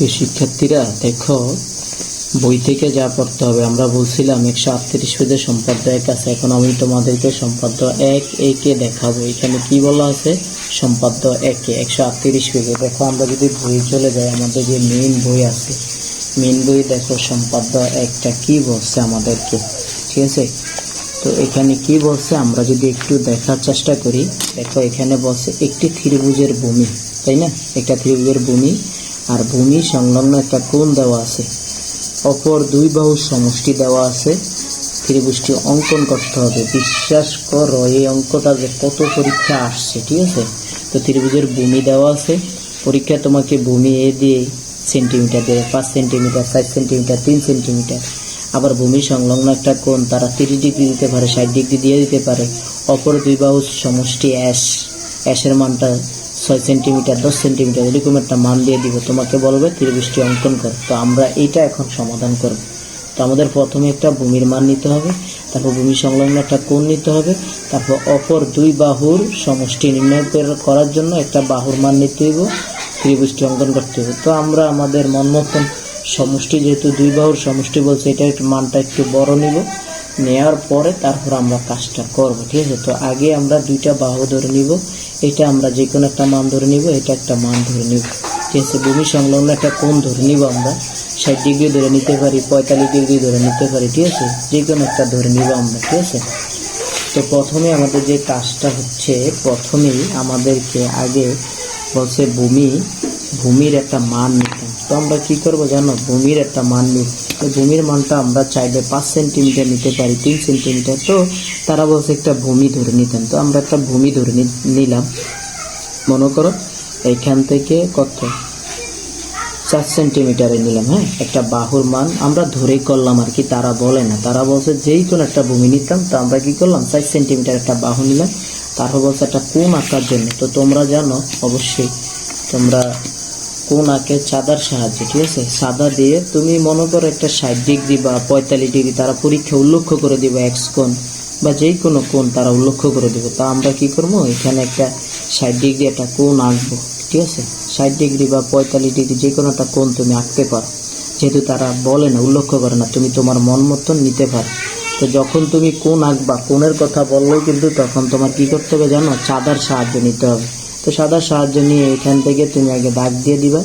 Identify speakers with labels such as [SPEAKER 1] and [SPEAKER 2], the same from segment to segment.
[SPEAKER 1] এই শিক্ষার্থীরা দেখো, বই থেকে যা পড়তে হবে আমরা বলছিলাম 138 পেজে সম্পাদ্য 1 আছে। এখন আমি তোমাদেরকে সম্পাদ্য 1 দেখাবো। এখানে কি বলা আছে? সম্পাদ্য 1 138 পেজে। দেখো, আমরা যদি বই চলে যাই, আমাদের যে মেইন বই আছে, মেইন বই দেখো সম্পাদ্য 1টা কি বলছে আমাদেরকে, ঠিক আছে? তো এখানে কি বলছে আমরা যদি একটু দেখার চেষ্টা করি। দেখো, এখানে বলছে একটি ত্রিভুজের ভূমি, তাই না? একটা ত্রিভুজের ভূমি আর ভূমি সংলগ্ন একটা কোণ দেওয়া আছে, অপর দুই বাহুর সমষ্টি দেওয়া আছে, ত্রিভুজটি অঙ্কন করতে হবে। বিশ্বাস করো, এই অঙ্কটা যে কত পরীক্ষা আসছে, ঠিক আছে? তো ত্রিভুজের ভূমি দেওয়া আছে, পরীক্ষা তোমাকে ভূমি এ দিয়ে সেন্টিমিটার দেবে, 5 সেন্টিমিটার, 4 সেন্টিমিটার, 3 সেন্টিমিটার। আবার ভূমি সংলগ্ন একটা কোণ, তারা 30 ডিগ্রি দিতে পারে, 60 ডিগ্রি দিয়ে দিতে পারে। অপর দুই বাহুর সমষ্টি অ্যাশের মানটা 6 সেন্টিমিটার, 10 সেন্টিমিটার, এরকম একটা মান দিয়ে দিব। তোমাকে বলবে ত্রিভুজটি অঙ্কন কর। তো আমরা এইটা এখন সমাধান করব। তো আমাদের প্রথমে একটা ভূমির মান নিতে হবে, তারপর ভূমি সংলগ্ন একটা কোণ নিতে হবে, তারপর অপর দুই বাহুর সমষ্টি নির্ণয় করার জন্য একটা বাহুর মান নিতে হইব, ত্রিভুজটি অঙ্কন করতে হবে। তো আমরা আমাদের মন মতন সমষ্টি, যেহেতু দুই বাহুর সমষ্টি বলছে, এটা একটু মানটা একটু বড় নিব, নেওয়ার পরে তারপর আমরা কাজটা করব, ঠিক আছে? তো আগে আমরা দুইটা বাহু ধরে নিব, এটা আমরা যে কোনো একটা মান ধরে নিব, এটা একটা মান ধরে নিব, ঠিক আছে? ভূমি সংলগ্ন একটা কোণ ধরে নিব, আমরা 60 ডিগ্রি ধরে নিতে পারি, 45 ডিগ্রি ধরে নিতে পারি, ঠিক আছে? যে কোনো একটা ধরে নিব আমরা, ঠিক আছে? তো প্রথমে আমাদের যে কাজটা হচ্ছে, প্রথমেই আমাদেরকে আগে বলছে ভূমির একটা মান নিতাম। তো আমরা কি করব জানো? ভূমির একটা মান নিব। তো ভূমির মানটা আমরা চাইলে 5 সেন্টিমিটার নিতে পারি, 3 সেন্টিমিটার। তো তারা বলছে একটা ভূমি ধরে নিতাম। তো আমরা একটা ভূমি ধরে নিলাম। মনে করো এইখান থেকে কত 4 সেন্টিমিটারে নিলাম, হ্যাঁ? একটা বাহুর মান আমরা ধরেই করলাম আর কি, তারা বলে না, তারা বলছে যেই কোনো একটা ভূমি নিতাম। তো আমরা কি করলাম, 4 সেন্টিমিটার একটা বাহু নিলাম। তারপর বলছে একটা কোণ আঁকার জন্য। তো তোমরা জানো অবশ্যই, তোমরা কোণ আঁকে চাঁদার সাহায্যে, ঠিক আছে? চাঁদা দিয়ে তুমি মনে করো একটা 60 ডিগ্রি বা 45 ডিগ্রি তারা পরীক্ষা উল্লেখ করে দিবে, এক্স কোণ বা যেই কোনো কোণ তারা উল্লেখ করে দেবে। তা আমরা কি করবো, এখানে একটা 60 ডিগ্রি একটা কোণ আঁকবো, ঠিক আছে? 60 ডিগ্রি বা 45 ডিগ্রি যে কোনো একটা কোণ তুমি আঁকতে পারো, যেহেতু তারা বলে না, উল্লেখ করে না, তুমি তোমার মন মতন নিতে পারো। তো যখন তুমি কোণ আঁকবা, কোণের কথা বললেই কিন্তু তখন তোমার কি করতে হবে জানো? চাঁদার সাহায্য নিতে হবে। তো সাদার সাহায্য নিয়ে এখান থেকে তুমি আগে দাগ দিয়ে দিবা,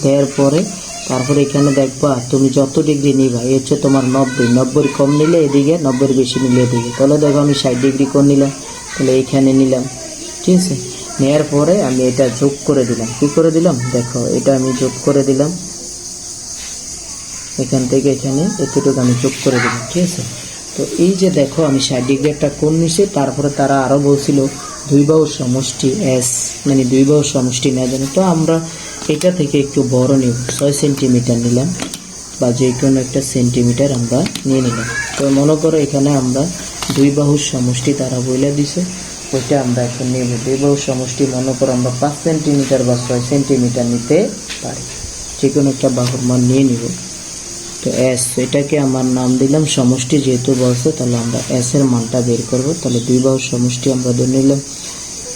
[SPEAKER 1] দেওয়ার পরে তারপরে এখানে দেখবা তুমি যত ডিগ্রি নিবা, এই হচ্ছে তোমার 90 কম নিলে এদিকে, 90 বেশি নিলে এদিকে। তাহলে দেখো আমি 60 ডিগ্রি কোণ নিলাম, তাহলে এইখানে নিলাম, ঠিক আছে? নেওয়ার পরে আমি এটা যোগ করে দিলাম। কি করে দিলাম? দেখো, এটা আমি যোগ করে দিলাম, এখান থেকে এখানে এতটুকু আমি যোগ করে দিলাম, ঠিক আছে? তো এই যে দেখো, আমি 60 ডিগ্রি একটা কোণ নিছি। তারপরে তারা আরো বলছিল দুই বাহুর সমষ্টি এস, মানে দুই বাহুর সমষ্টি নেওয়ার জন্য। তো আমরা এটা থেকে একটু বড় নিব, 6 সেন্টিমিটার নিলাম, বা যে কোনো একটা সেন্টিমিটার আমরা নিয়ে নিলাম। তো মনে করো এখানে আমরা দুই বাহুর সমষ্টি তারা বলে দিছে, ওইটা আমরা এখন নেব। দুই বাহুর সমষ্টি মনে করো আমরা 5 সেন্টিমিটার বা 6 সেন্টিমিটার নিতে পারি, যে কোনো একটা বাহুর মান নিয়ে নিব। তো এস, এটাকে আমার নাম দিলাম সমষ্টি, যেহেতু বলছে, তাহলে আমরা এস এর মানটা বের করব। তাহলে দুই বাহুর সমষ্টি আমরা ধরে নিলাম,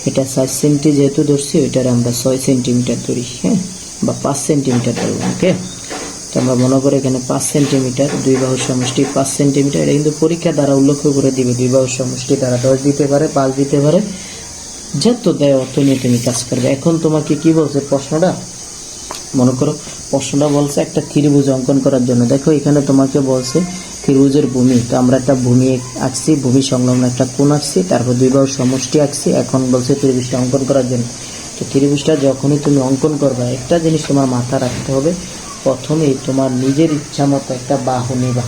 [SPEAKER 1] এটা 4 সেন্টি যেহেতু ধরছি, ওইটার আমরা 6 সেন্টিমিটার ধরি, হ্যাঁ, বা 5 সেন্টিমিটার ধরব, ওকে? তো আমরা মনে করি এখানে 5 সেন্টিমিটার, দুই বাহুর সমষ্টি 5 সেন্টিমিটার। এটা কিন্তু পরীক্ষা দ্বারা উল্লেখ করে দিবে, দুই বাহুর সমষ্টি তারা 10 দিতে পারে, 5 দিতে পারে, যত দেয় অত নিয়ে তুমি কাজ করবে। এখন তোমাকে কি বলছে প্রশ্নটা? মনে করো প্রশ্নটা বলছে একটা ত্রিভুজ অঙ্কন করার জন্য। দেখো, এখানে তোমাকে বলছে ত্রিভুজের ভূমি। তো আমরা একটা ভূমি আঁকছি, ভূমি সংলগ্ন একটা কোণ আঁকছি, তারপর দুই বাহুর সমষ্টি আঁকছি। এখন বলছে ত্রিভুজটা অঙ্কন করার জন্য। তো ত্রিভুজটা যখনই তুমি অঙ্কন করবে, একটা জিনিস তোমার মাথা রাখতে হবে, প্রথমেই তোমার নিজের ইচ্ছা মতো একটা বাহু নিবা।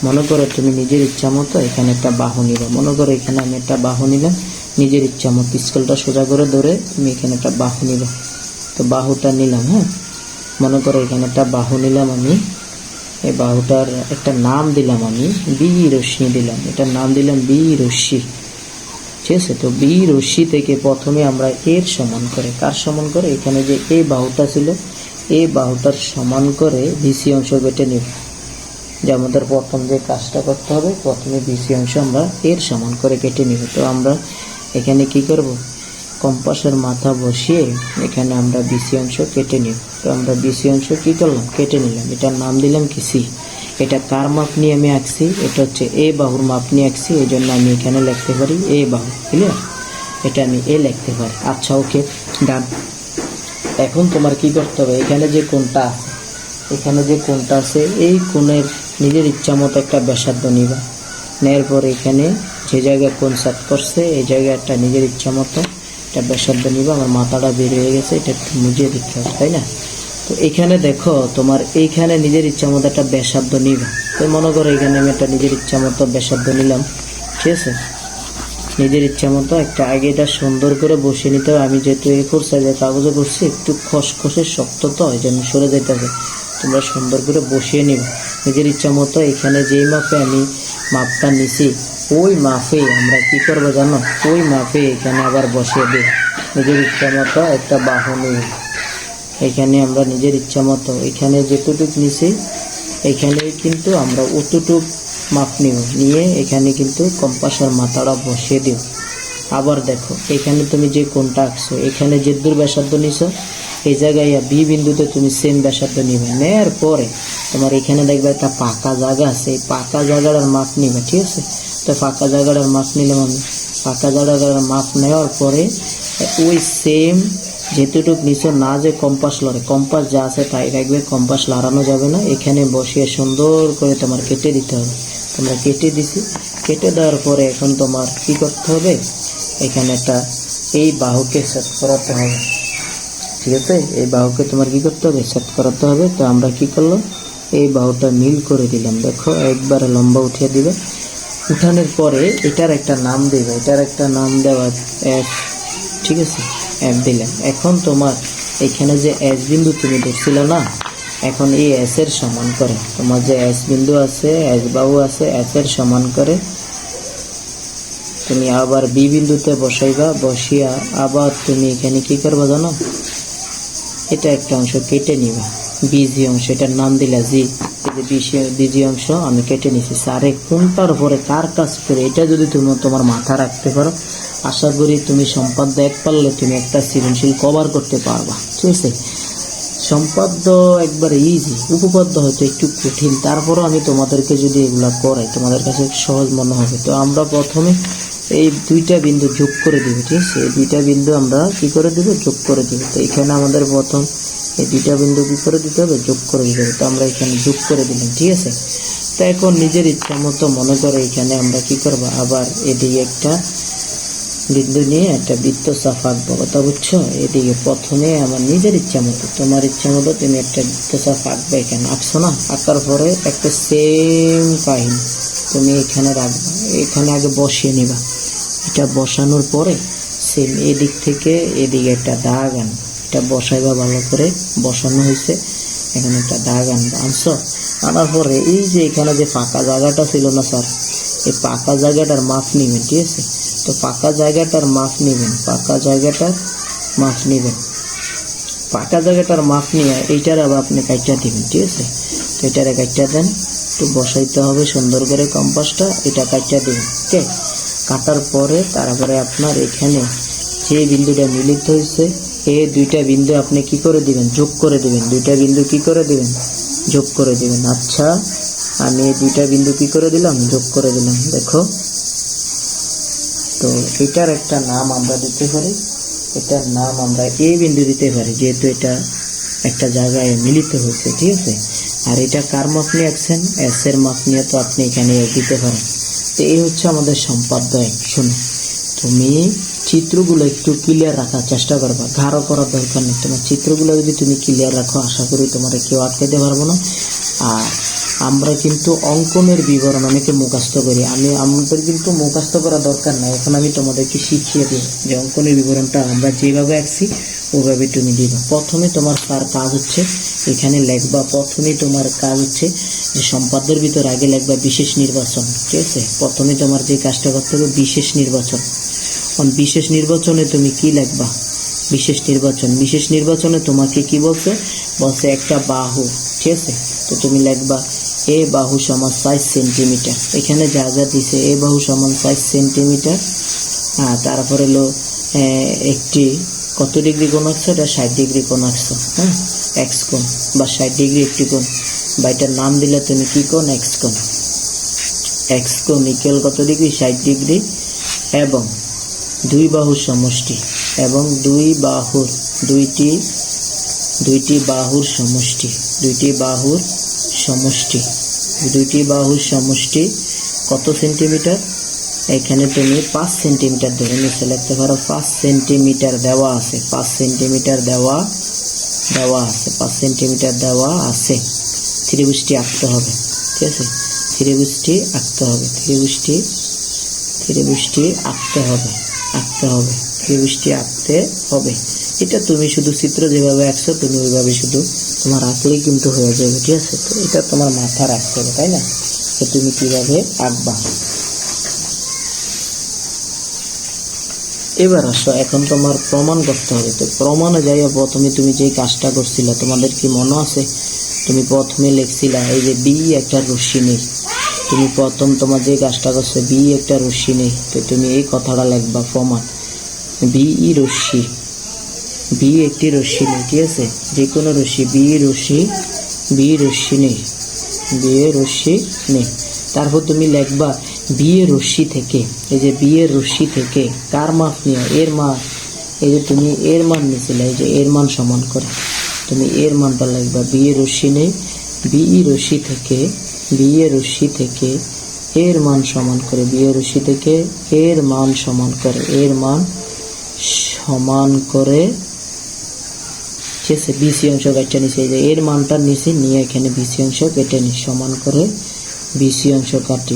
[SPEAKER 1] মনে করো তুমি নিজের ইচ্ছা মতো এখানে একটা বাহু নিবা। মনে করো এখানে আমি একটা বাহু নিলাম, নিজের ইচ্ছা মতো স্কেলটা সোজা করে ধরে তুমি এখানে একটা বাহু নিবা। তো বাহুটা নিলাম, হ্যাঁ, মনে করো এখানে একটা বাহু নিলাম আমি, এই বাহুটার একটা নাম দিলাম আমি বি রশ্মি দিলাম, এটার নাম দিলাম বি রশ্মি, ঠিক আছে? তো বি রশ্মি থেকে প্রথমে আমরা এর সমান করে, কার সমান করে? এখানে যে এই বাহুটা ছিল, এই বাহুটার সমান করে বিসি অংশ কেটে নিব। যে আমাদের প্রথম যে কাজটা করতে হবে, প্রথমে বিসি অংশ আমরা এর সমান করে কেটে নিব। তো আমরা এখানে কি করব, কম্পাসের মাথা বসিয়ে এখানে আমরা বিসি অংশ কেটে নিব। তো আমরা বিসি অংশ কি করলাম, কেটে নিলাম। এটার নাম দিলাম কি সি। এটা কার মাপ নিয়ে আমি আঁকছি, এটা হচ্ছে এ বাহুর মাপ নিয়ে আঁকছি, এই জন্য আমি এখানে লিখতে পারি এ বাহু। ক্লিয়ার, এটা আমি এ লিখতে পারি। আচ্ছা, ওকে, ডান। এখন তোমার কি করতে হবে, এখানে যে কোণটা আছে, এখানে যে কোণটা আছে, এই কোণের নিজের ইচ্ছা মতো একটা ব্যাসার্ধ নিবা। নেওয়ার পর এখানে যে জায়গায় কোণ সেট করছে এই জায়গায় একটা নিজের ইচ্ছা মতো একটা ব্যাসার্ধ নিবা। আমার মাথাটা বের হয়ে গেছে, এটা একটু মুজিয়ে দিতে হবে, তাই না? তো এখানে দেখো, তোমার এইখানে নিজের ইচ্ছা মতো একটা ব্যাসার্ধ নিবা। তো মনে করো এখানে আমি একটা নিজের ইচ্ছা মতো ব্যাসার্ধ নিলাম, ঠিক আছে? নিজের ইচ্ছা মতো একটা, আগে এটা সুন্দর করে বসিয়ে নিতে হবে। আমি যেহেতু A4 সাইজের কাগজে করছি, একটু খসখসে শক্ত, তো এই জন্য সরে যেতে হবে। তোমরা সুন্দর করে বসিয়ে নিবে নিজের ইচ্ছা মতো। এখানে যেই মাপে আমি মাপটা নিছি ওই মাপে আমরা কি করবো জানো, ওই মাপে এখানে আবার বসিয়ে দেব। নিজের ইচ্ছা মতো একটা বাহু নিব, এখানে আমরা নিজের ইচ্ছা মতো এখানে যেতটুক নিছি এখানে কিন্তু আমরা অতটুক মাপ নিব, নিয়ে এখানে কিন্তু কম্পাসের মাথাটা বসিয়ে দিও। আবার দেখো এখানে তুমি যে কোণটা আঁকছো, এখানে যে দূর ব্যাসার্ধ নিছো, এই জায়গায় বি বিন্দুতে তুমি সেম ব্যাসার্ধ নিবে। নেওয়ার পরে তোমার এখানে দেখবে একটা পাকা জায়গা আছে, এই পাকা জায়গাটার মাপ নিবে, ঠিক আছে? তো ফাঁকা জায়গাটার মাপ নিলাম আমি। ফাঁকা জায়গাটার মাপ নেওয়ার পরে ওই সেম যেতটুক নিচে না যে কম্পাস লড়ে, কম্পাস যা আছে তাই রাখবে, কম্পাস লড়ানো যাবে না। এখানে বসিয়ে সুন্দর করে তোমার কেটে দিতে হবে। তোমরা কেটে দিছি, কেটে দেওয়ার পরে এখন তোমার কি করতে হবে, এখানে একটা এই বাহুকে সেট করাতে হবে, ঠিক আছে? এই বাহুকে তোমার কি করতে হবে, সেট করাতে হবে। তো আমরা কি করলাম, এই বাহুটা মিল করে দিলাম। দেখো একবারে লম্বা উঠিয়ে দিবে। উঠানোর পরে এটার একটা নাম দেবে, এটার একটা নাম দেওয়া এফ, ঠিক আছে? এফ দিলাম। এখন তোমার এখানে যে এস বিন্দু তুমি ধরছিল না, এখন এই এস এর সমান করে তোমার যে এস বিন্দু আছে, এস বাহু আছে, এস এর সমান করে তুমি আবার বি বিন্দুতে বসাইবা। বসিয়া আবার তুমি এখানে কি করবা জানো, এটা একটা অংশ কেটে নিবা, বিজি অংশ, এটার নাম দিলা জি। বিজি অংশ আমি কেটে নিছি। সারে কোনটার উপরে কার কাজ করে, এটা যদি তুমি তোমার মাথা রাখতে পারো, আশা করি তুমি সম্পাদ্য এক পারলে তুমি একটা সৃজনশীল কভার করতে পারবা, ঠিক আছে? সম্পাদ্য একবার ইজি, উপপাদ্য হয়তো একটু কঠিন, তারপরও আমি তোমাদেরকে যদি এগুলা করাই তোমাদের কাছে সহজ মনে হবে। তো আমরা প্রথমে এই দুইটা বিন্দু যোগ করে দিব, ঠিক আছে? এই দুইটা বিন্দু আমরা কি করে দিব, যোগ করে দিব। তো এখানে আমাদের প্রথম এই দুইটা বিন্দু কি করে দিতে হবে, যোগ করে দিতে হবে। তো আমরা এখানে যোগ করে দিলাম, ঠিক আছে? তো এখন নিজের ইচ্ছা মতো মনে করে এখানে আমরা কি করবো, আবার এদিকে একটা বিন্দু নিয়ে একটা বৃত্ত চাপ আঁকবো, কথা বুঝছো? এদিকে প্রথমে আমার নিজের ইচ্ছা মতো, তোমার ইচ্ছা মতো তুমি একটা বৃত্ত চাপ আঁকবে। এখানে আঁকছো না, আঁকার পরে একটা সেম কাহিনী তুমি এখানে রাখবা, এখানে আগে বসিয়ে নিবা। এটা বসানোর পরে সেম এদিক থেকে এদিকে একটা দাগ আন, এটা বসাইবা ভালো করে। বসানো হয়েছে, এখানে একটা দাগ আনবা। আনছো, আনার পরে এই যে এখানে যে ফাঁকা জায়গাটা ছিল না স্যার, এই পাকা জায়গাটার মাপ নিবেন, ঠিক আছে? তো পাকা জায়গাটার মাপ নেবেন, পাকা জায়গাটার মাপ নেবেন, পাকা জায়গাটার মাপ নিয়ে এইটার আবার আপনি কাইটা দিবেন, ঠিক আছে? তো এটারে কাইটা দেন, একটু বসাইতে হবে সুন্দর করে কম্পাসটা, এটা কাইটা দিবেন, ওকে? কাটার পরে তারপরে আপনার এখানে যে বিন্দুটা মিলিত হয়েছে এই দুইটা বিন্দু আপনি কি করে দিবেন, যোগ করে দিবেন। দুইটা বিন্দু কি করে দিবেন, যোগ করে দিবেন। আচ্ছা, আমি এই দুইটা বিন্দু কি করে দিলাম, যোগ করে দিলাম। দেখো, তো এটার একটা নাম আমরা দিতে পারি, এটার নাম আমরা এ বিন্দু দিতে পারি, যেহেতু এটা একটা জায়গায় মিলিত হয়েছে, ঠিক আছে? আর এটা কার মাপ নিয়ে আঁকছেন, এস এর মাপ নিয়ে, তো আপনি এখানে দিতে পারেন। তো এই হচ্ছে আমাদের সম্পাদ্য এক। শোনো, তুমি চিত্রগুলো একটু ক্লিয়ার রাখার চেষ্টা করবা, গাঢ় করার দরকার নেই। তোমার চিত্রগুলো যদি তুমি ক্লিয়ার রাখো, আশা করি তোমার কেউ আটকাতে পারবো না। আর আমরা কিন্তু অঙ্কনের বিবরণ অনেকে মুখস্থ করি, আমাদের কিন্তু মুখস্থ করা দরকার নাই। এখন আমি তোমাদেরকে শিখিয়ে দিই যে অঙ্কনের বিবরণটা আমরা যেভাবে আঁকছি ওভাবে তুমি দিবা। প্রথমে তোমার তার কাজ হচ্ছে এখানে লেখবা, প্রথমে তোমার কাজ হচ্ছে যে সম্পাদ্যের ভিতর আগে লেখবা বিশেষ নির্বাচন, ঠিক আছে? প্রথমে তোমার যে কাজটা করতে হবে বিশেষ নির্বাচন। বিশেষ নির্বাচনে তুমি কি লিখবা, বিশেষ নির্বাচন, বিশেষ নির্বাচনে তোমাকে কি বলছে, বলছে একটা বাহু, ঠিক আছে? তো তুমি লিখবা এ বাহু সমান 5 সেন্টিমিটার। এখানে যা যা দিছে, এ বাহু সমান 5 সেন্টিমিটার। তারপরে হলো একটি কত ডিগ্রি কোণ আঁকছো, এটা 60 ডিগ্রি কোণ আঁকছো, হ্যাঁ, এক্স কোণ বা 60 ডিগ্রি একটি কোণ, বা এটার নাম দিলে তুমি কি কোণ, এক্স কোণ। এক্স কোণ ইকুয়াল কত ডিগ্রি, 60 ডিগ্রি, এবং দুই বাহুর সমষ্টি, এবং দুইটি বাহুর সমষ্টি কত সেন্টিমিটার, এখানে তুমি 5 সেন্টিমিটার ধরে নিচে লিখতে পারো, 5 সেন্টিমিটার দেওয়া আছে, 5 সেন্টিমিটার দেওয়া আছে। ত্রিভুজটি আঁকতে হবে, ঠিক আছে, ত্রিভুজটি আঁকতে হবে। এটা তুমি শুধু চিত্র যেভাবে আঁকছো তুমি ওইভাবে শুধু তোমার আঁকলেই কিন্তু হয়ে যাবে, ঠিক আছে। তো এটা তোমার মাথা রাখতে হবে, তাই না, তো তুমি কিভাবে আঁকবা। এবার আসো, এখন তোমার প্রমাণ করতে হবে। তো প্রমাণে যাইয়া প্রথমে তুমি যে কাজটা করছিলে, তোমাদের কি মনে আছে, তুমি প্রথমে লিখছিলা এই যে বি একটা রশ্মি নেই, তুমি প্রথম তোমার যে কাজটা করছো, বি একটা রশ্মি নেই, তো তুমি এই কথাটা লিখবা, প্রমাণ বি একটি রশ্মি নেই, ঠিক আছে, যে কোনো রশ্মি, বি রশ্মি নেই। তারপর তুমি লিখবা বি এর রশ্মি থেকে, এই যে বি এর রশ্মি থেকে কার মাপ নিয়ে, এর মান, এই যে তুমি এর মান নিয়েছিলে, এই যে এর মান সমান করে তুমি এর মানটা লিখবা, বি এর রশ্মি নেই, বি রশ্মি থেকে এর মান সমান করে, বি এর রশ্মি থেকে এর মান সমান করে, ঠিক আছে, বিসি অংশ কেটে নিছে, এই যে এর মানটা নিচে নিয়ে এখানে বিসি অংশ কেটে নি, সমান করে বিসি অংশ কাটি,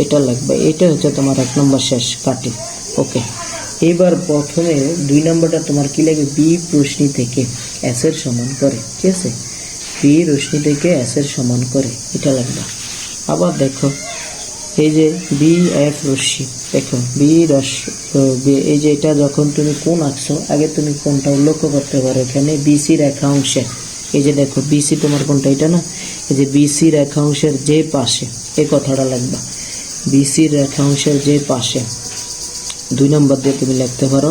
[SPEAKER 1] এটা লাগবে। এটা হচ্ছে তোমার 1 নম্বর শেষ, কাটি, ওকে। এবার প্রথমে 2 নম্বরটা তোমার কি লাগবে, বি রশ্মি থেকে এস এর সমান করে, ঠিক আছে, বি রশ্মি থেকে এস এর সমান করে, এটা লাগবে। আবার দেখো এই যে বি এফ রশ্মি, দেখো এই যে এটা যখন তুমি কোণ আঁকছো, আগে তুমি কোণটা উল্লেখ করতে পারো, এখানে বিসি রেখা অংশে, এই যে দেখো বিসি তোমার কোণটা এটা না, এই যে বিসি রেখা অংশের যে পাশে, এই কথাটা লাগবে, বিসি রেখা অংশের যে পাশে, 2 নম্বর দিয়ে তুমি লিখতে পারো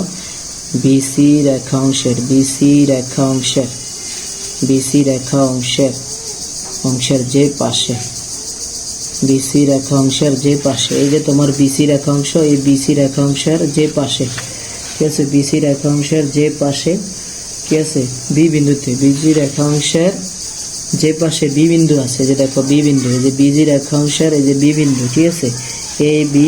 [SPEAKER 1] বিসি রেখা অংশের যে পাশে, বিসি রেখা অংশের যে পাশে, এই যে তোমার বিসি রেখা অংশ, এই বিসি রেখা অংশের যে পাশে, ঠিক আছে, বিসি রেখা অংশের যে পাশে, ঠিক আছে, বি বিন্দুতে, বিসি রেখা অংশের যে পাশে বি বিন্দু আছে, যে দেখো বি বিন্দু, এই যে বিসি রেখা অংশের এই যে বি বিন্দু, ঠিক আছে, এই বি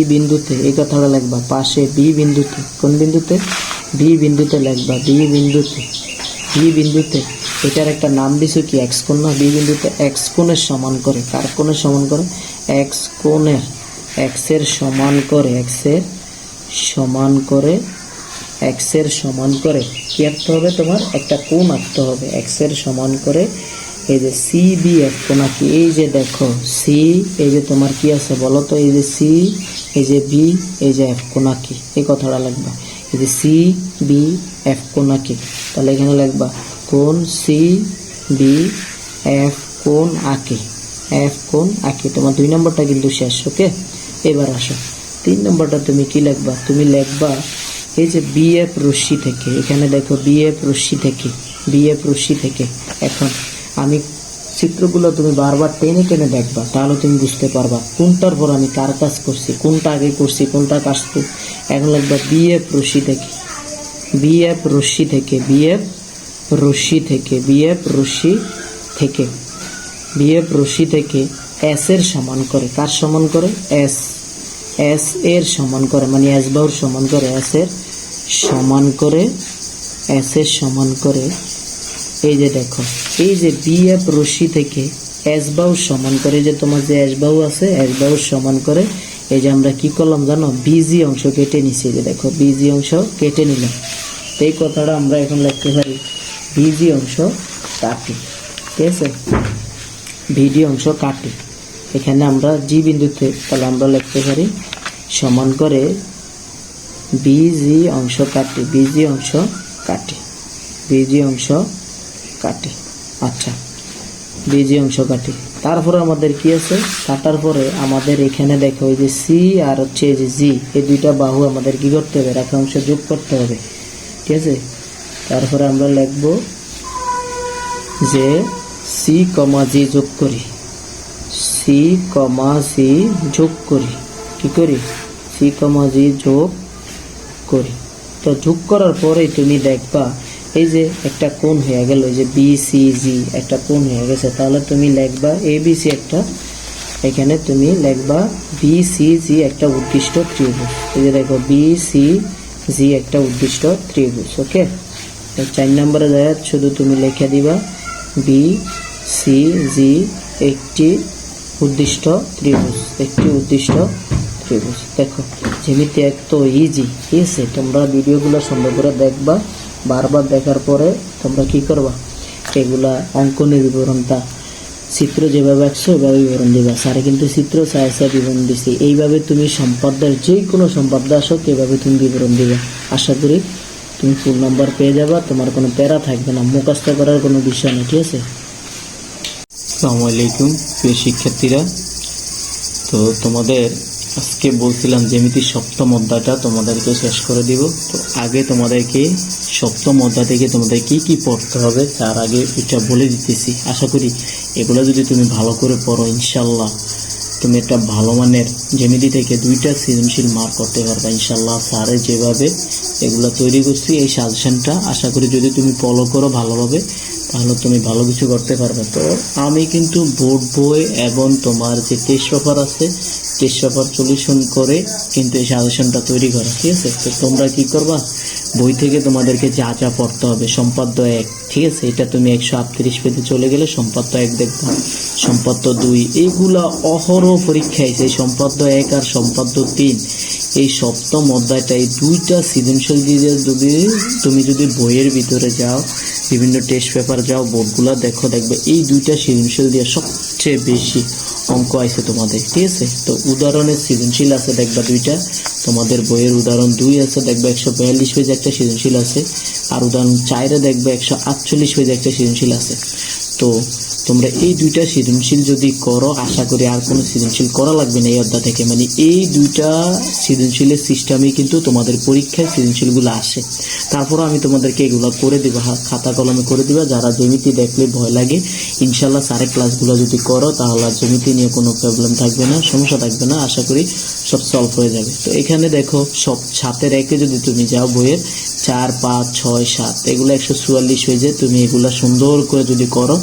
[SPEAKER 1] বিন্দুতে এই কথাটা লিখবা, পাশে বি বিন্দুতে, কোন বিন্দুতে, বি বিন্দুতে লিখবা, বি বিন্দুতে এটার একটা নাম দিছো কি, এক্স কোণ না, বি বিন্দুতে এক্স কোণের সমান করে, কার কোণের সমান করে, এক্স কোণের, এক্স এর সমান করে কি আঁকতে হবে, তোমার একটা কোণ আঁকতে হবে, এক্স এর সমান করে, এই যে সি বি এফ কোণ আঁকি, এই যে দেখো সি, এই যে তোমার কি আছে বলো তো, এই যে সি, এই যে বি, এই যে এফ কোণ আঁকি, এই কথাটা লিখবা, এই যে সি বি এফ কোণ আঁকি, তাহলে এখানে লিখবা কোণ সি বি এফ কোণ আঁকি, তোমার 2 নম্বরটা কিন্তু শেষ, ওকে। এবার আসো 3 নম্বরটা তুমি কি লিখবা, তুমি লিখবা এই যে বিএফ রশ্মি থেকে, এখানে দেখো বিএফ রশ্মি থেকে, এখন আমি চিত্রগুলো তুমি বারবার টেনে দেখবা, তাহলে তুমি বুঝতে পারবা কোনটার পর আমি কার কাজ করছি, কোনটা আগে করছি, কোনটা কাজ করছি। এখন লিখবা বিএফ রশ্মি থেকে এস এর সমান করে, কার সমান করে, এস এর সমান করে, মানে এস বাহুর সমান করে, এস এর সমান করে, এই যে দেখো এই যে বিএফ রশ্মি থেকে এস বাহুর সমান করে, যে তোমার যে এস বাহু আছে, এস বাহুর সমান করে, এই যে আমরা কি করলাম জানো, বিজি অংশ কেটে নিছি, যে দেখো বিজি অংশ কেটে নিলাম, এই কথাটা আমরা এখন লিখতে পারি বিজি অংশ কাটি, ঠিক আছে, বিডি অংশ কাটি, এখানে আমরা জি বিন্দুতে, তাহলে আমরা লিখতে পারি সমান করে বিজি অংশ কাটি, আচ্ছা, বিজি অংশ কাটি, তারপরে আমাদের কি আছে, কাটার পরে আমাদের এখানে দেখো ওই যে সি আর হচ্ছে এই যে জি, এই দুইটা বাহু আমাদের কি করতে হবে, রেখাংশে যোগ করতে হবে, ঠিক আছে। তারপরে আমরা লিখব যে সি কমা জি যোগ করি, সি কমা জি যোগ করি, কি করি, সি কমা জি যোগ করি। তো যোগ করার পরে তুমি দেখবা এই যে একটা কোণ হয়ে গেল, এই যে বি সি জি একটা কোণ হয়ে গেছে। তাহলে তুমি লিখবা এ বি সি একটা, এখানে তুমি লিখবা বি সি জি একটা উদ্দিষ্ট ত্রিভুজ। এই যে দেখো বি সি জি একটা উদ্দিষ্ট ত্রিভুজ। ওকে, 4 নম্বরে যায় শুধু তুমি লিখে দিবা বি সি জি একটি উদ্দিষ্ট ত্রিভুজ, একটি উদ্দিষ্ট ত্রিভুজ। দেখো জ্যামিতি এক তো ইজি, ঠিক আছে। তোমরা ভিডিওগুলো সুন্দর করে দেখবা, বারবার দেখার পরে তোমরা কি করবা, এগুলা অঙ্কনের বিবরণটা চিত্র যেভাবে আঁকছো ওইভাবে বিবরণ দিবা। স্যারে কিন্তু চিত্র ছায়া বিবরণ দিছি, এইভাবে তুমি সম্পাদ্যের যে কোনো সম্পাদ্য আসো এভাবে তুমি বিবরণ দিবা। আশা করি তুমি ফুল নাম্বার পেয়ে যাবা, তোমার কোনো প্যারা থাকবে না, মুখস্থ করার কোনো বিষয় নেই, ঠিক আছে। আসসালামু আলাইকুম প্রিয় শিক্ষার্থীরা। তো তোমাদের আজকে বলছিলাম জ্যামিতির সপ্তম অধ্যায়টা তোমাদেরকে শেষ করে দিব। তো আগে তোমাদেরকে সপ্তম অধ্যায় থেকে তোমাদের কি কি পড়তে হবে তার আগে এটা বলে দিতেছি। আশা করি এগুলো যদি তুমি ভালো করে পড়ো, ইনশাল্লাহ তুমি একটা ভালো মানের জ্যামিতি থেকে 2টা সৃজনশীল মার্ক করতে পারবে ইনশাল্লাহ। স্যারে যেভাবে এগুলো তৈরি করছি এই সাজেশনটা আশা করি যদি তুমি ফলো করো ভালোভাবে, তাহলে তুমি ভালো কিছু করতে পারবে। তো আমি কিন্তু বোর্ড বই এবং তোমার যে টেস্ট পেপার আছে, টেস্ট পেপার সলিউশন করে কিন্তু এই সাজেশনটা তৈরি করা, ঠিক আছে। তো তোমরা কি করবা, বই থেকে তোমাদেরকে যা যা পড়তে হবে, সম্পাদ্য 1, ঠিক আছে, এটা তুমি 138 পেজে চলে গেলে সম্পাদ্য 1 দেখবা, সম্পাদ্য 2 এইগুলা অহরহ পরীক্ষা আছে। সম্পাদ্য 1 আর সম্পাদ্য 3 এই সপ্তম অধ্যায়টা, এই 2টা সৃজনশীল দিয়ে তুমি যদি বইয়ের ভিতরে যাও, বিভিন্ন টেস্ট পেপার যাও, বোর্ডগুলা দেখো, দেখবে এই 2টা সৃজনশীল দিয়ে সবচেয়ে বেশি অঙ্ক আছে তোমাদের, ঠিক আছে। তো উদাহরণের সৃজনশীল আছে দেখবা 2টা, তোমাদের বইয়ের উদাহরণ 2 আছে দেখবে 142 পেজ একটা সৃজনশীল আছে, আর উদাহরণ 4 দেখবে 148 পেজ একটা সৃজনশীল আছে। তো তোমরা এই 2টা সৃজনশীল যদি করো, আশা করি আর কোনো সৃজনশীল করা লাগবে না এই অধ্যায় থেকে। মানে এই 2টা সৃজনশীলের সিস্টেমে কিন্তু তোমাদের পরীক্ষায় সৃজনশীলগুলো আসে। তারপর আমি তোমাদেরকে এগুলো করে দেবো, খাতা কলমে করে দিবা। যারা জ্যামিতি দেখলে ভয় লাগে, ইনশাল্লাহ স্যারের ক্লাসগুলো যদি করো তাহলে আর জ্যামিতি নিয়ে কোনো প্রবলেম থাকবে না, সমস্যা থাকবে না, আশা করি সব সলভ হয়ে যাবে। তো এখানে দেখো সব 7-এর 1-এ যদি তুমি যাও, বইয়ের 4, 5, 6, 7 এগুলো 144 পেজে তুমি এগুলা সুন্দর করে যদি করো,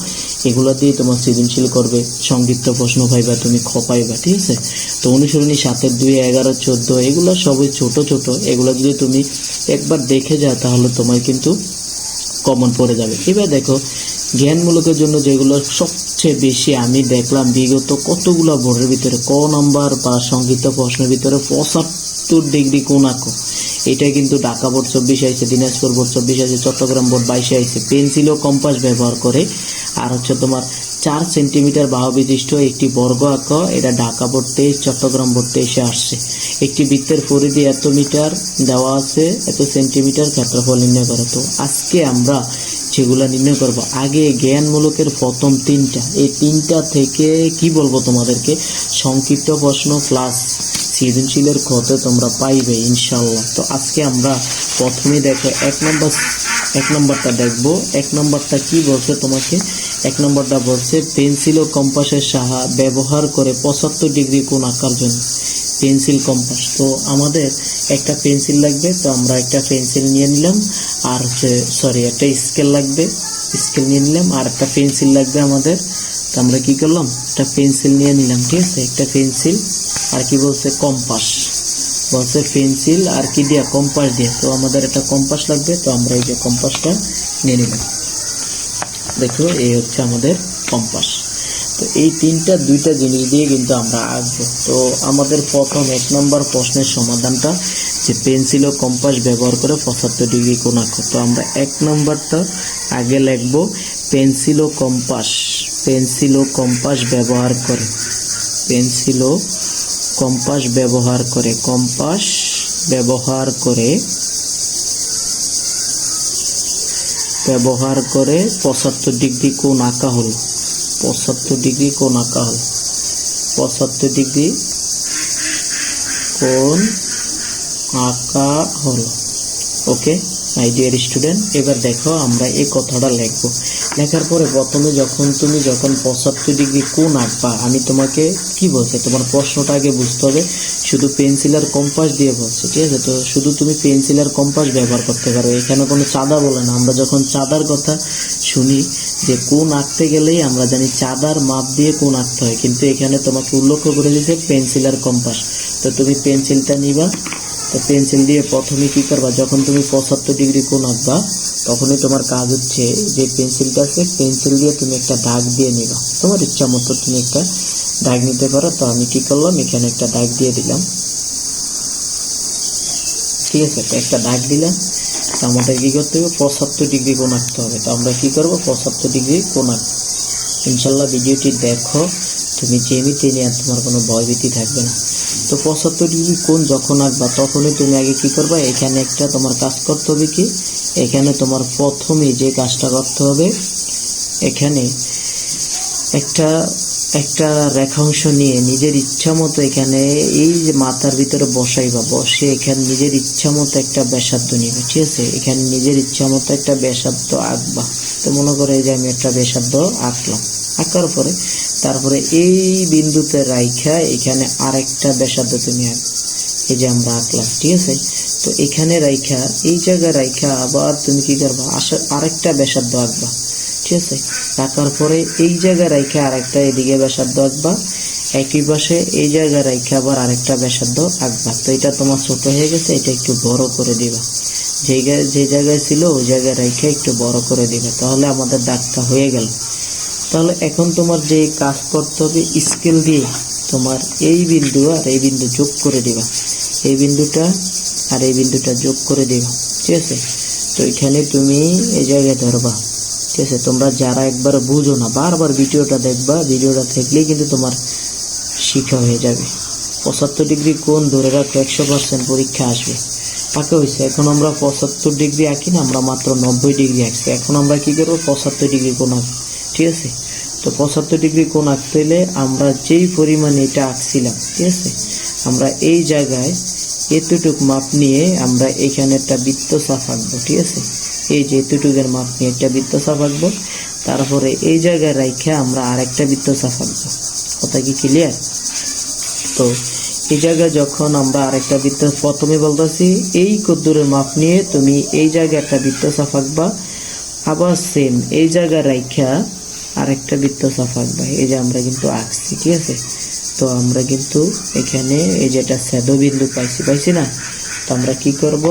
[SPEAKER 1] এগুলো দিয়ে তোমার সৃজনশীল করবে, সংক্ষিপ্ত প্রশ্ন পাইবা, তুমি খ পাইবা, ঠিক আছে। তো অনুসরণী 7-এর 2, 11, 14 এগুলো সবই ছোট ছোট, এগুলো যদি তুমি একবার দেখে যাও তাহলে তোমার কিন্তু কমন পড়ে যাবে। এবার দেখো জ্ঞানমূলকের জন্য যেগুলো সবচেয়ে বেশি আমি দেখলাম বিগত কতগুলো বোর্ডের ভিতরে ক নাম্বার বা সংক্ষিপ্ত প্রশ্নের ভিতরে 75 ডিগ্রি কোণ আঁকো, এটা কিন্তু ঢাকা বোর্ড 24 আইছে, দিনাজপুর বোর্ড 24 আইছে, চট্টগ্রাম বোর্ড 22 আইছে। পেন্সিল ও কম্পাস ব্যবহার করে আর হচ্ছে তোমার 4 সেন্টিমিটার বাহু বিশিষ্ট একটি বর্গ আঁকো, এটা ঢাকা বোর্ড 23, চট্টগ্রাম বোর্ড 23 আসছে। একটি বৃত্তের পরিধি এত মিটার দেওয়া আছে, এত সেন্টিমিটার ক্ষেত্রফল নির্ণয় করো। তো আজকে আমরা যেগুলো নির্ণয় করব, আগে জ্ঞানমূলকের প্রথম 3টা, এই 3টা থেকে কি বলবো তোমাদেরকে, সংক্ষিপ্ত প্রশ্ন প্লাস সৃজনশীলের খতে তোমরা পাইবে ইনশাল্লাহ। তো আজকে আমরা প্রথমে দেখো 1 নম্বরটা দেখবো। 1 নম্বরটা কি বলছে তোমাকে, 1 নম্বরটা বলছে পেন্সিল ও কম্পাসের সাহা ব্যবহার করে 75 ডিগ্রি কোণ আঁকার জন্য। পেন্সিল কম্পাস, তো আমাদের একটা পেন্সিল লাগবে, তো আমরা একটা পেন্সিল নিয়ে নিলাম, আর একটা স্কেল লাগবে, স্কেল নিয়ে নিলাম, আর একটা পেন্সিল লাগবে আমাদের। তো আমরা কি করলাম, একটা পেন্সিল নিয়ে নিলাম, ঠিক আছে, একটা পেন্সিল, আর কি বলছে কম্পাস, বলছে পেন্সিল আর কি দিয়া, কম্পাস দিয়ে। তো আমাদের একটা কম্পাস লাগবে, তো আমরা এই যে কম্পাসটা নিয়ে নিলাম। দেখো এই হচ্ছে আমাদের কম্পাস। তো এই 2টা জিনিস দিয়ে কিন্তু আমরা আঁকবো। তো আমাদের প্রথম 1 নম্বর প্রশ্নের সমাধানটা যে পেন্সিল ও কম্পাস ব্যবহার করে 75 ডিগ্রি কোণ আঁকো। তো আমরা 1 নম্বরটা আগে লিখবো পেন্সিল ও কম্পাস, পেন্সিল ও কম্পাস ব্যবহার করে, পেন্সিল ও কম্পাস ব্যবহার করে, কম্পাস ব্যবহার করে 75 ডিগ্রি কোণ আঁকা হলো, 75 ডিগ্রি কোণ আঁকা হলো, 75 ডিগ্রি কোণ আঁকা হলো। ওকে মাই ডিয়ার স্টুডেন্ট, এবার দেখো আমরা এই কথাটা লিখবো। লেখার পরে প্রথমে তুমি যখন 75 ডিগ্রি কোণ আঁকবা, আমি তোমাকে কি বলছি, তোমার প্রশ্নটা আগে বুঝতে হবে। শুধু পেন্সিল আর কম্পাস দিয়ে বলছে, ঠিক আছে? তো শুধু তুমি পেন্সিল আর কম্পাস ব্যবহার করতে পারো, এখানে কোনো চাঁদা বলে না। আমরা যখন চাঁদার কথা শুনি যে কোণ আঁকতে গেলেই আমরা জানি চাঁদার মাপ দিয়ে কোণ আঁকতে হয়, কিন্তু এখানে তোমাকে উল্লেখ করে দিয়েছে পেন্সিল আর কম্পাস। তো তুমি পেন্সিলটা নিবা, তো পেন্সিল দিয়ে প্রথমে কি করবা, যখন তুমি 75 ডিগ্রি কোণ আঁকবা তখনই তোমার কাজ হচ্ছে যে পেন্সিলটা আছে, পেন্সিল দিয়ে তুমি একটা দাগ দিয়ে নিবা। তোমার ইচ্ছা মতো তুমি একটা দাগ নিতে পারো। তো আমি কি করলাম, এখানে একটা দাগ দিয়ে দিলাম, ঠিক আছে? তো একটা দাগ দিলাম। তো আমাদের কি করতে হবে, 75 ডিগ্রি কোণ আঁকতে হবে। তো আমরা কি করবো, 75 ডিগ্রি কোণ আঁকবো। ইনশাল্লাহ ভিডিওটি দেখো, তুমি জ্যামিতি নিয়ে আর তোমার কোনো ভয়ভীতি থাকবে না। তো 75 ডিগ্রি কোণ যখন আঁকবা তখনই তুমি আগে কি করবা, এখানে একটা তোমার কাজ করতে হবে। কি এখানে তোমার প্রথমে যে কাজটা করতে হবে, এখানে একটা রেখাংশ নিয়ে নিজের ইচ্ছা মতো এখানে এই যে মাথার ভিতরে বসাইবা, বসে এখানে নিজের ইচ্ছা মতো একটা ব্যাসার্ধ নিবে, ঠিক আছে? এখানে নিজের ইচ্ছা মতো একটা ব্যাসার্ধ আঁকবা। তো মনে করে যে আমি একটা ব্যাসার্ধ আঁকলাম, আঁকার পরে তারপরে এই বিন্দুতে রাইখা এখানে আরেকটা ব্যাসার্ধ তুমি আঁকবে, এই যে আমরা আঁকলাম, ঠিক আছে? তো এখানে রাইখা এই জায়গায় রাইখা আবার তুমি কি করবা, আরেকটা ব্যাসার্ধ আঁকবা, ঠিক আছে? আঁকার পরে এই জায়গায় রাইখা আরেকটা এদিকে ব্যাসার্ধ আঁকবা, একই পাশে এই জায়গায় রাইখা আবার আরেকটা ব্যাসার্ধ আঁকবা। তো এটা তোমার ছোট হয়ে গেছে, এটা একটু বড় করে দিবা, যে জায়গায় ছিল ওই জায়গায় রাইখা একটু বড় করে দিবা, তাহলে আমাদের দাগটা হয়ে গেল। তাহলে এখন তোমার যে কাজ করতে হবে, স্কেল দিয়ে তোমার এই বিন্দু আর এই বিন্দু যোগ করে দিবা, এই বিন্দুটা আর এই বিন্দুটা যোগ করে দিবা, ঠিক আছে? তো এখানে তুমি এই জায়গায় ধরবা, ঠিক আছে? তোমরা যারা একবার বুঝো না, বারবার ভিডিওটা দেখবা, ভিডিওটা দেখলেই কিন্তু তোমার শিক্ষা হয়ে যাবে। 75 ডিগ্রি কোণ ধরে রাখো, 100% পরীক্ষা আসবে। আঁকা হয়েছে, এখন আমরা 75 ডিগ্রি আঁকি না, আমরা মাত্র 90 ডিগ্রি আঁকছি। এখন আমরা কি করবো, 75 ডিগ্রি কোণ আঁকবো, ঠিক আছে? তো 75 ডিগ্রি কোণ আঁকতে হলে আমরা যেই পরিমাণে এটা আঁকছিলাম, ঠিক আছে, আমরা এই জায়গায় এতটুক মাপ নিয়ে আমরা এখানে একটা বৃত্তচাপ আঁকবো, ঠিক আছে? এই যে এতটুকের মাপ নিয়ে একটা বৃত্তচাপ আঁকবো, তারপরে এই জায়গায় রাইখা আমরা আরেকটা বৃত্তচাপ আঁকবো। কথা কি ক্লিয়ার? তো এই জায়গায় যখন আমরা আরেকটা বৃত্ত, প্রথমে বলতেছি এই কদ্দুরের মাপ নিয়ে তুমি এই জায়গায় একটা বৃত্তচাপ আঁকবা, আবার সেম এই জায়গায় রাইখা আরেকটা বৃত্তচাপ আঁকবা। এই যে আমরা কিন্তু আঁকছি, ঠিক আছে? তো আমরা কিন্তু এখানে এই যেটা ছেদবিন্দু পাইছি না, তো আমরা কি করব,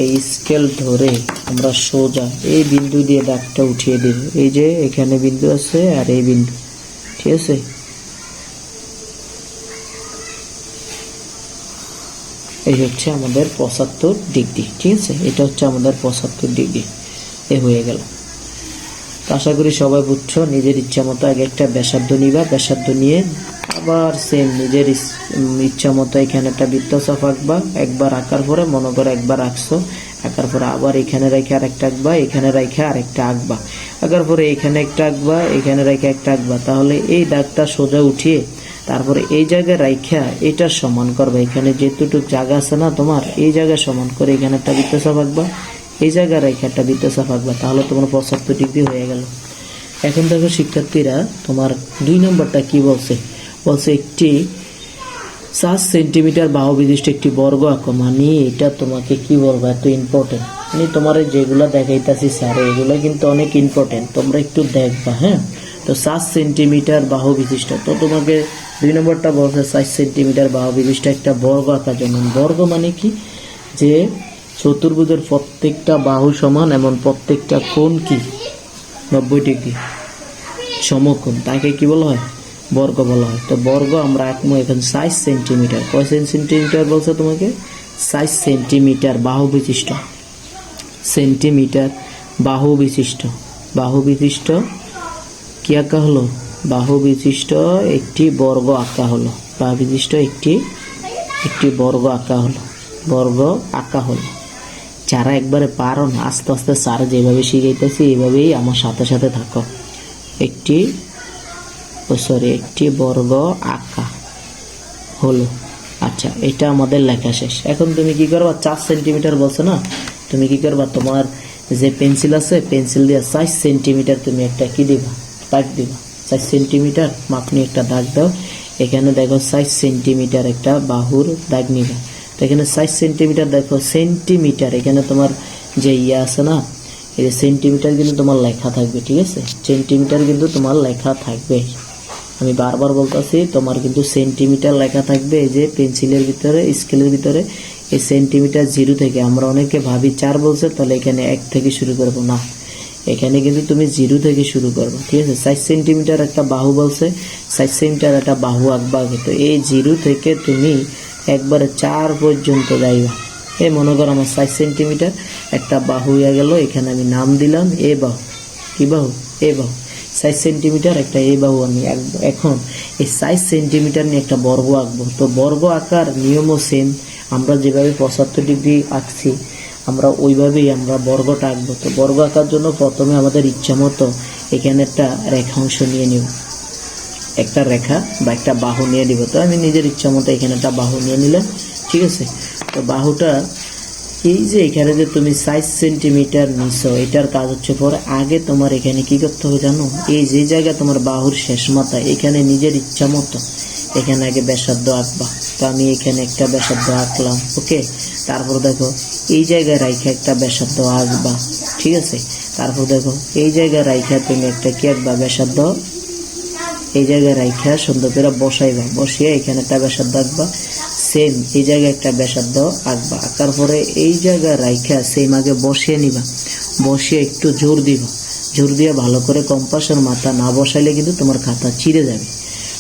[SPEAKER 1] এই স্কেল ধরে আমরা সোজা এই বিন্দু দিয়ে দাগটা উঠিয়ে দেব। এই যে এখানে বিন্দু আছে আর এই বিন্দু, ঠিক আছে? এই হচ্ছে আমাদের 75 ডিগ্রি, ঠিক আছে? এটা হচ্ছে আমাদের 75 ডিগ্রি। এ হয়ে গেল। তো আশা করি সবাই বুঝছো। নিজের ইচ্ছা মতো আগে একটা ব্যাসার্ধ নিবা, ব্যাসার্ধ নিয়ে আবার সেম নিজের ইচ্ছা মতো এখানে একটা বৃত্তচাপ আঁকবা। একবার আঁকার পরে মনে করো একবার আঁকছো, আঁকার পরে আবার এখানে রেখে আরেকটা আঁকবা, এখানে রেখে আরেকটা আঁকবা, আঁকার পরে এখানে একটা আঁকবা, এখানে রেখে একটা আঁকবা। তাহলে এই দাগটা সোজা উঠিয়ে তারপরে এই জায়গায় রাইখা এটা সমান করবা। এখানে যেটুকু জায়গা আছে না তোমার, এই জায়গায় সমান করে এখানে একটা বৃত্তচাপ আঁকবা, এই জায়গায় রাইখা একটা বৃত্তচাপ আঁকবা, তাহলে তোমার 75 ডিগ্রি হয়ে গেল। এখন দেখো শিক্ষার্থীরা, তোমার 2 নম্বরটা কি বলছে, একটি 7 সেন্টিমিটার বাহু বিশিষ্ট একটি বর্গ আঁকো। মানে এটা তোমাকে কি বলবো, এত ইম্পর্টেন্ট। মানে তোমার যেগুলো দেখাইতেছি স্যার, এগুলো কিন্তু অনেক ইম্পর্টেন্ট, তোমরা একটু দেখবা। হ্যাঁ, তো 7 সেন্টিমিটার বাহু বিশিষ্ট, তো তোমাকে 2 নম্বরটা বলছে 7 সেন্টিমিটার বাহু বিশিষ্ট একটা বর্গ আঁকা। যেমন বর্গ মানে কি, যে চতুর্ভুজের প্রত্যেকটা বাহু সমান এবং প্রত্যেকটা কোণ কি 90 ডিগ্রি সমকোণ, তাকে কি বলা হয়, বর্গ বলা হয়। তো বর্গ আমরা আঁকবো এখন 7 সেন্টিমিটার। কয় সেন্টিমিটার বলছে তোমাকে, 7 সেন্টিমিটার বাহু বিশিষ্ট, সেন্টিমিটার বাহু বিশিষ্ট, বাহু বিশিষ্ট কি আঁকা হলো, বাহু বিশিষ্ট একটি বর্গ আঁকা হলো, বাহু বিশিষ্ট একটি বর্গ আঁকা হলো, বর্গ আঁকা হলো। যারা একবারে পারো না, আস্তে আস্তে স্যার যেভাবে শিখাইতেছি এইভাবেই আমার সাথে সাথে থাকো। একটি একটি বর্গ আঁকা হলো। আচ্ছা, এটা আমাদের লেখা শেষ। এখন তুমি কি করবা, 4 সেন্টিমিটার বলছো না, তুমি কি করবা, তোমার যে পেন্সিল আছে পেন্সিল দিয়ে 4 সেন্টিমিটার তুমি একটা কি দিবা, দাগ দিবা। 4 সেন্টিমিটার মাপ নিয়ে একটা দাগ দাও। এখানে দেখো 4 সেন্টিমিটার একটা বাহুর দাগ নিবা। তো এখানে 4 সেন্টিমিটার দেখো, সেন্টিমিটার এখানে তোমার যে আছে না, এই যে সেন্টিমিটার কিন্তু তোমার লেখা থাকবে, ঠিক আছে? সেন্টিমিটার কিন্তু তোমার লেখা থাকবে। আমি বারবার বলতেছি, তোমার কিন্তু সেন্টিমিটার লেখা থাকবে। এই যে পেন্সিলের ভিতরে, স্কেলের ভিতরে এই সেন্টিমিটার 0 থেকে, আমরা অনেকে ভাবি 4 বলছে তাহলে এখানে 1 থেকে শুরু করব না, এখানে কিন্তু তুমি 0 থেকে শুরু করবে, ঠিক আছে? 4 সেন্টিমিটার একটা বাহু বলছে, 4 সেন্টিমিটার একটা বাহু আঁকবা আগে। তো এই 0 থেকে তুমি একবারে 4 পর্যন্ত যাইবা। এই মনে করো আমার 4 সেন্টিমিটার একটা বাহু হয়ে গেল, এখানে আমি নাম দিলাম এ বাহু। কি বাহু? এ বাহু। 4 সেন্টিমিটার একটা এ বাহু আমি আঁকবো। এখন এই 4 সেন্টিমিটার নিয়ে একটা বর্গ আঁকবো। তো বর্গ আঁকার নিয়মও সেম, আমরা যেভাবে 75 ডিগ্রি আঁকছি আমরা ওইভাবেই আমরা বর্গটা আঁকবো। তো বর্গ আঁকার জন্য প্রথমে আমাদের ইচ্ছা মতো এখানে একটা রেখাংশ নিয়ে নিব, একটা রেখা বা একটা বাহু নিয়ে নিব। তো আমি নিজের ইচ্ছা মতো এখানে একটা বাহু নিয়ে নিলাম, ঠিক আছে? তো বাহুটা এই যে এখানে যে তুমি 4 সেন্টিমিটার নিছো, এটার কাজ হচ্ছে পরে আগে তোমার এখানে কি করতে হবে জানো, এই যে জায়গা তোমার বাহুর শেষ মাথা, এখানে নিজের ইচ্ছা মতো এখানে আগে ব্যাসার্ধ আঁকবা। তো আমি এখানে একটা ব্যাসার্ধ আঁকলাম, ওকে? তারপর দেখো এই জায়গায় রাইখা একটা ব্যাসার্ধ আঁকবা, ঠিক আছে? তারপর দেখো এই জায়গায় রাইখা তুমি একটা কি আঁকবা, ব্যাসার্ধ এই জায়গায় রাইখা সুন্দর করে বসাইবা, বসিয়ে এখানে একটা ব্যাসার্ধ আঁকবা। সেম এই জায়গায় একটা ব্যাসার্ধ আঁকবা, আঁকার পরে এই জায়গায় রাইখা সেম আগে বসিয়ে নিবা, বসিয়ে একটু জোর দিবা, জোর দিয়ে ভালো করে কম্পাসের মাথা না বসাইলে কিন্তু তোমার খাতা ছিঁড়ে যাবে।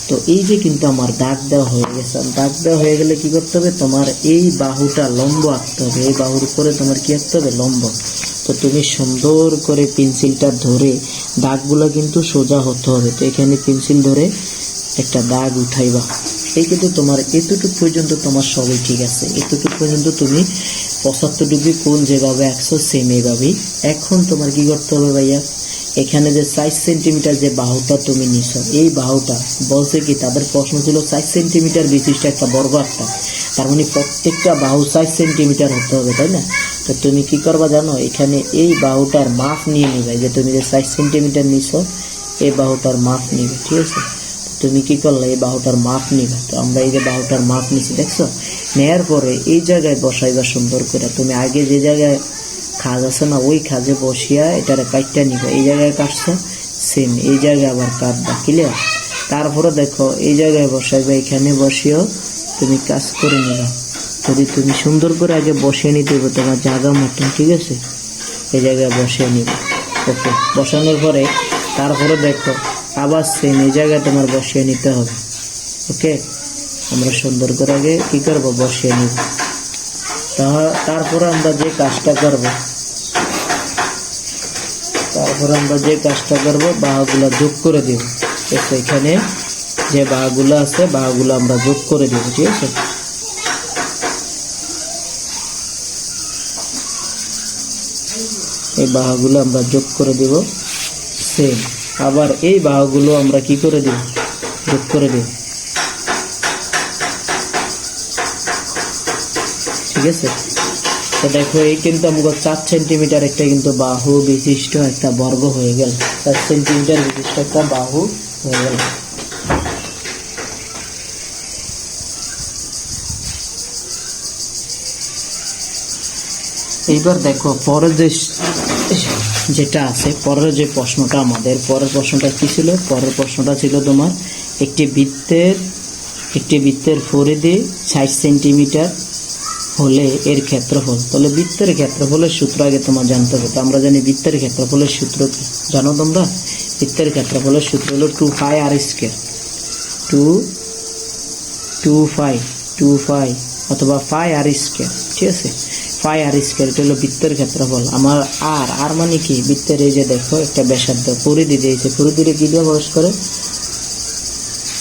[SPEAKER 1] তো এই যে কিন্তু আমার দাগ দেওয়া হয়ে গেছে, দাগ দেওয়া হয়ে গেলে কি করতে হবে, তোমার এই বাহুটা লম্ব আঁকতে হবে, এই বাহুর উপরে তোমার কি আঁকতে হবে, লম্ব। তো তুমি সুন্দর করে পেন্সিলটা ধরে দাগগুলো কিন্তু সোজা হতে হবে। তো এখানে পেন্সিল ধরে একটা দাগ উঠাইবা। এই কিন্তু তোমার এতটুকু পর্যন্ত তোমার সবই ঠিক আছে, এতটুকু পর্যন্ত তুমি 75 ডিগ্রি কোণ যেভাবে আঁকছো সেম এইভাবেই। এখন তোমার কি করতে হবে ভাইয়া, এখানে যে 4 সেন্টিমিটার যে বাহুটা তুমি নিছো, এই বাহুটা বলছে কি, তাদের প্রশ্ন ছিল 4 সেন্টিমিটার বিশিষ্ট একটা বর্গ আঁকতে, তার মানে প্রত্যেকটা বাহু 4 সেন্টিমিটার হতে হবে, তাই না? তো তুমি কি করবা জানো, এখানে এই বাহুটার মাপ নিয়ে নিবে, যে তুমি যে 4 সেন্টিমিটার নিছো এই বাহুটার মাপ নিবে, ঠিক আছে? তুমি কি করলে, এই বাহুটার মাপ নিবে। তো আমরা এই যে বাহুটার মাপ নিছি, দেখছো? নেয়ার পরে এই জায়গায় বসাইবা সুন্দর করে। তুমি আগে যে জায়গায় খাজ আছে না, ওই খাজে বসিয়া এটারে কাটটা নিবে। এই জায়গায় কাটছো সেম এই জায়গায় আবার কাটবা, ক্লিয়ার? তারপরে দেখো এই জায়গায় বসাইবা, এখানে বসিয়েও তুমি কাজ করে নিবা। যদি তুমি সুন্দর করে আগে বসিয়ে নিতে হবে তোমার জায়গা মতন, ঠিক আছে? এই জায়গায় বসিয়ে নিবে, ওকে? বসানোর পরে তারপরে দেখো আবার সেম এই জায়গায় তোমার বসিয়ে নিতে হবে, ওকে? আমরা সুন্দর করে আগে কি করবো, বসিয়ে নিব। তারপরে আমরা যে কাজটা করব, বাহুগুলো যোগ করে দিব। এখানে যে বাহুগুলো আছে বাহুগুলো আমরা যোগ করে দিব, ঠিক আছে? এই বাহুগুলো আমরা যোগ করে দিব সেম। আবার এই বাহুগুলো আমরা কি করে দিব, যোগ করে দিব, ঠিক আছে? তো দেখো এই কিন্তু আমাকে 4 সেন্টিমিটার একটা কিন্তু বাহু বিশিষ্ট একটা বর্গ হয়ে গেল, 4 সেন্টিমিটার বিশিষ্ট একটা বাহু হয়ে গেল। এইবার দেখো পরের যেটা আছে, পরের যে প্রশ্নটা, আমাদের পরের প্রশ্নটা কি ছিল, পরের প্রশ্নটা ছিল তোমার একটি বৃত্তের পরিধি 60 সেন্টিমিটার হলে এর ক্ষেত্রফল। তাহলে বৃত্তের ক্ষেত্রফলের সূত্র আগে তোমার জানতে হবে। তো আমরা জানি বৃত্তের ক্ষেত্রফলের সূত্র কি জানো তোমরা? বৃত্তের ক্ষেত্রফলের সূত্র হলো 2 r স্কয়ার, 2 পাই অথবা পাই r স্কয়ার, ঠিক আছে? পাই r স্কয়ার, এটা হলো বৃত্তের ক্ষেত্রফল। আমার আর মানে কি, বৃত্তের এই যে দেখো একটা ব্যাসার্ধ পরিধি দিয়েছে, পরিধিরে কি দিয়ে প্রবেশ করে,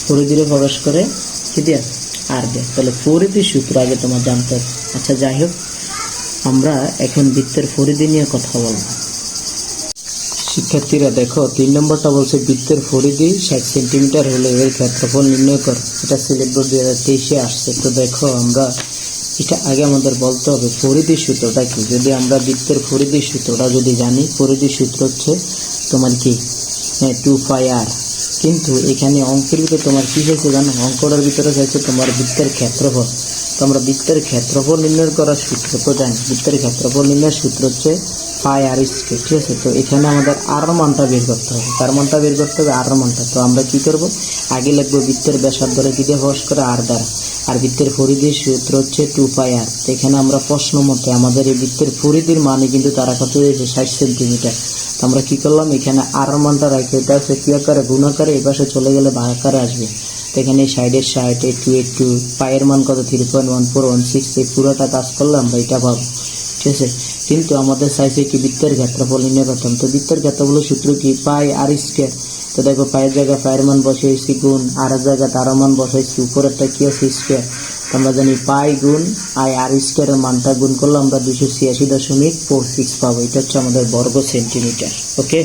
[SPEAKER 1] পরিধিরে প্রবেশ করে কি দিয়ে, আর দিয়ে। তাহলে পরিধির সূত্র আগে তোমার জানতে হবে। আচ্ছা যাই হোক, আমরা এখন বৃত্তের পরিধি নিয়ে কথা বলবো। শিক্ষার্থীরা দেখো 3 নম্বরটা বলছে বৃত্তের পরিধি 60 সেন্টিমিটার হলে এর ক্ষেত্রফল নির্ণয় কর। এটা সিলেট বোর্ড 2023-এ আসছে। তো দেখো আমরা এটা আগে আমাদের বলতে হবে পরিধি সূত্রটা কি। যদি আমরা বৃত্তের পরিধি সূত্রটা যদি জানি, পরিধি সূত্র হচ্ছে তোমার কি 2πr। কিন্তু এখানে অঙ্কের ভিতরে তোমার কি চাইছে জানো, অঙ্কটার ভিতরে চাইছে তোমার বৃত্তের ক্ষেত্রফল। তো আমরা বৃত্তের ক্ষেত্রফল নির্ণয় করার সূত্র তো জানি, বৃত্তের ক্ষেত্রফল নির্ণয়ের সূত্র হচ্ছে πr²। ঠিক আছে, তো এখানে আমাদের আর মানটা বের করতে হবে। তার মানটা বের করতে হবে আর মানটা। তো আমরা কি করব, আগে লিখবো বৃত্তের ব্যাসার্ধরে কি দিয়ে প্রকাশ করে আর দ্বারা, আর বৃত্তের পরিধির সূত্র হচ্ছে 2πr। তো এখানে আমরা প্রশ্ন মতে আমাদের এই বৃত্তের পরিধির মানে কিন্তু তারা কত দিয়েছে 60 সেন্টিমিটার। তো আমরা কি করলাম, এখানে আর মানটা রাখি, এটা হচ্ছে কি আকারে গুণ আকারে, এই পাশে চলে গেলে ভাগ আকারে আসবে। তো এখানে সাইডের 60, 82, পায়ের মান কত 3.1416, এই পুরোটা কাজ করলে আমরা এটা পাবো। ঠিক আছে, কিন্তু আমাদের চাইছে কি বৃত্তের ক্ষেত্রফল নির্ণয় করতাম। তো বৃত্তের ক্ষেত্রফলের সূত্র কি πr²। তো দেখো পায়ের জায়গায় পায়ের মান বসাইছি গুণ, আর জায়গায় তার মান বসাইছি, উপরেরটা কি আছে স্কোয়ার। তো আমরা জানি পাই গুণ r² এর মানটা গুণ করলে আমরা 286.46 পাবো। এটা হচ্ছে আমাদের বর্গ সেন্টিমিটার। ওকে।